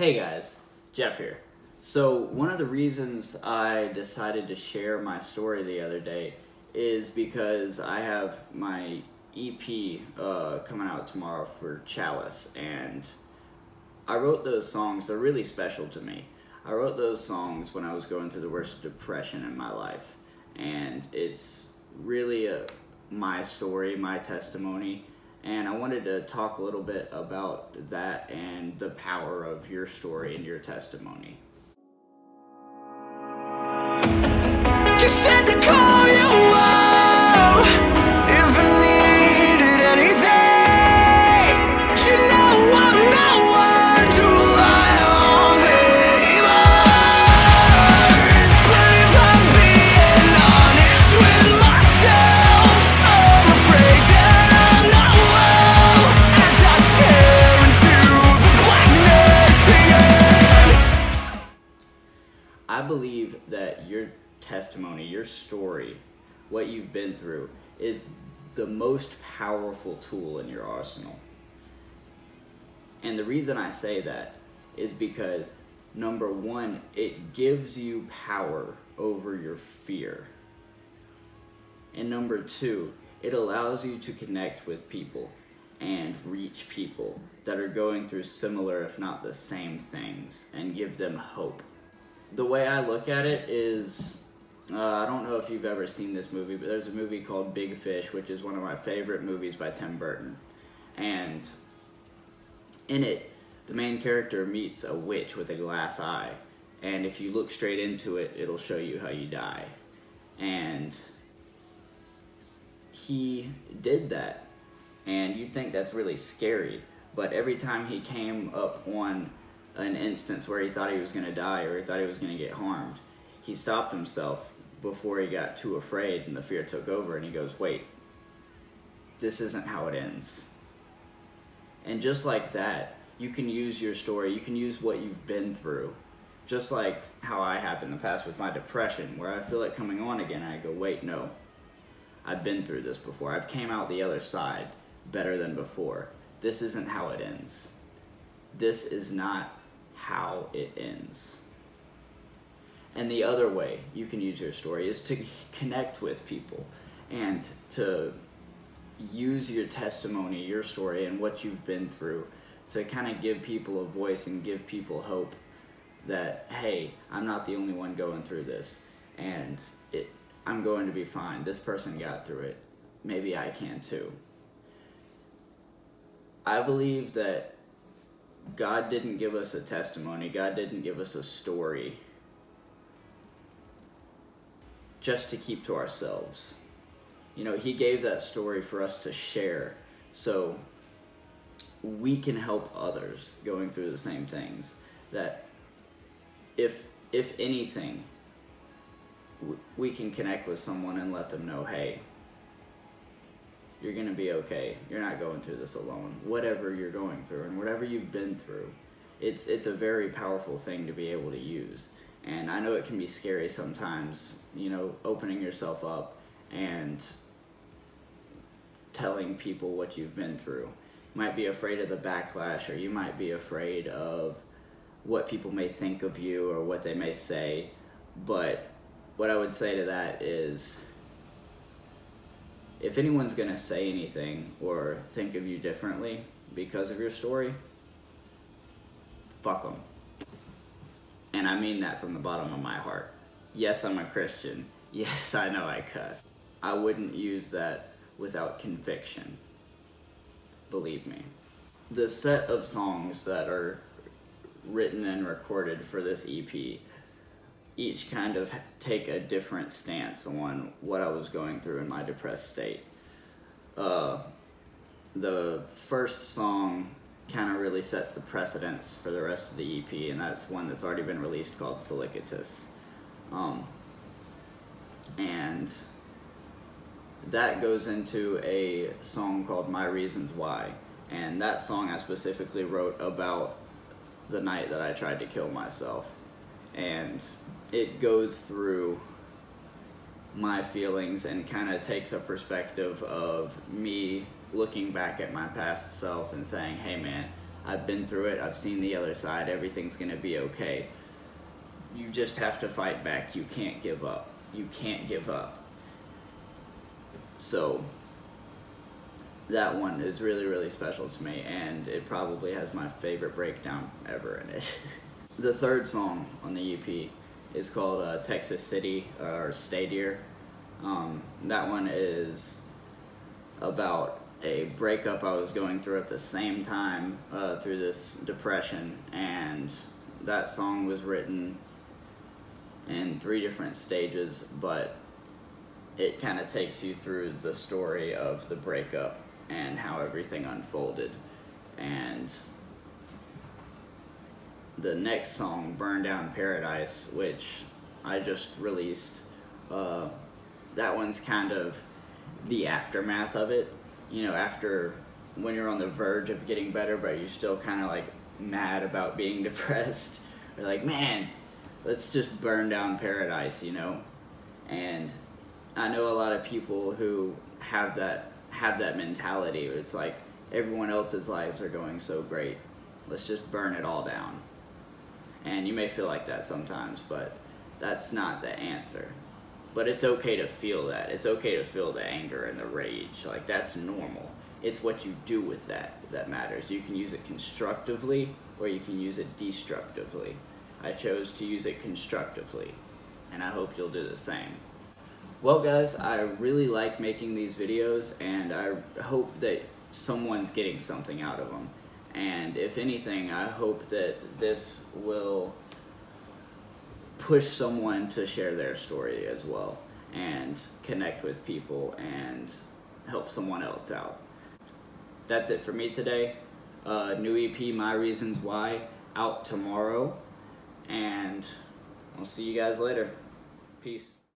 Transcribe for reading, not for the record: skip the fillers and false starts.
Hey guys, Jeff here. So one of the reasons I decided to share my story the other day is because I have my EP coming out tomorrow for Chalice, and I wrote those songs. They're really special to me. I wrote those songs when I was going through the worst depression in my life, and it's really my story, my testimony. And I wanted to talk a little bit about that and the power of your story and your testimony. Just had to call you up if I needed anything. You know I'm not one to rely on favors. If I'm being honest with myself, I'm afraid that I'm not well as I stare into the blackness again. I believe that your testimony, your story, what you've been through, is the most powerful tool in your arsenal. And the reason I say that is because, number one, it gives you power over your fear. And number two, it allows you to connect with people and reach people that are going through similar, if not the same things, and give them hope. The way I look at it is, I don't know if you've ever seen this movie, but there's a movie called Big Fish, which is one of my favorite movies by Tim Burton. And in it, the main character meets a witch with a glass eye. And if you look straight into it, it'll show you how you die. And he did that. And you'd think that's really scary. But every time he came up on an instance where he thought he was going to die or he thought he was going to get harmed, he stopped himself before he got too afraid and the fear took over, and he goes, wait, this isn't how it ends. And just like that, you can use your story, you can use what you've been through, just like how I have in the past with my depression, where I feel it coming on again, and I go, wait, no, I've been through this before. I've came out the other side better than before. This isn't how it ends. This is not how it ends. And the other way you can use your story is to connect with people and to use your testimony, your story, and what you've been through to kind of give people a voice and give people hope that, hey, I'm not the only one going through this, and I'm going to be fine. This person got through it. Maybe I can too. I believe that God didn't give us a testimony. God didn't give us a story just to keep to ourselves. You know, he gave that story for us to share so we can help others going through the same things. That if anything, we can connect with someone and let them know, hey, you're gonna be okay. You're not going through this alone. Whatever you're going through and whatever you've been through, it's a very powerful thing to be able to use. And I know it can be scary sometimes, you know, opening yourself up and telling people what you've been through. You might be afraid of the backlash, or you might be afraid of what people may think of you or what they may say. But what I would say to that is, if anyone's gonna say anything or think of you differently because of your story, fuck them. And I mean that from the bottom of my heart. Yes, I'm a Christian. Yes, I know I cuss. I wouldn't use that without conviction. Believe me. The set of songs that are written and recorded for this EP each kind of take a different stance on what I was going through in my depressed state. The first song kind of really sets the precedence for the rest of the EP, and that's one that's already been released called Silicatus. And that goes into a song called My Reasons Why, and that song I specifically wrote about the night that I tried to kill myself. And it goes through my feelings and kind of takes a perspective of me looking back at my past self and saying, hey man, I've been through it, I've seen the other side, everything's gonna be okay. You just have to fight back. You can't give up. You can't give up. So that one is really, really special to me, and it probably has my favorite breakdown ever in it. The third song on the EP is called Texas City, or Stay Dear. That one is about a breakup I was going through at the same time through this depression, and that song was written in 3 different stages, but it kind of takes you through the story of the breakup and how everything unfolded. And the next song, Burn Down Paradise, which I just released, that one's kind of the aftermath of it. You know, after, when you're on the verge of getting better, but you're still kind of like mad about being depressed. You're like, man, let's just burn down paradise, you know? And I know a lot of people who have that mentality. It's like, everyone else's lives are going so great. Let's just burn it all down. And you may feel like that sometimes, but that's not the answer. But it's okay to feel that. It's okay to feel the anger and the rage. Like, that's normal. It's what you do with that matters. You can use it constructively, or you can use it destructively. I chose to use it constructively, and I hope you'll do the same. Well guys, I really like making these videos, and I hope that someone's getting something out of them. And if anything, I hope that this will push someone to share their story as well, and connect with people and help someone else out. That's it for me today. New EP, My Reasons Why, out tomorrow. And I'll see you guys later. Peace.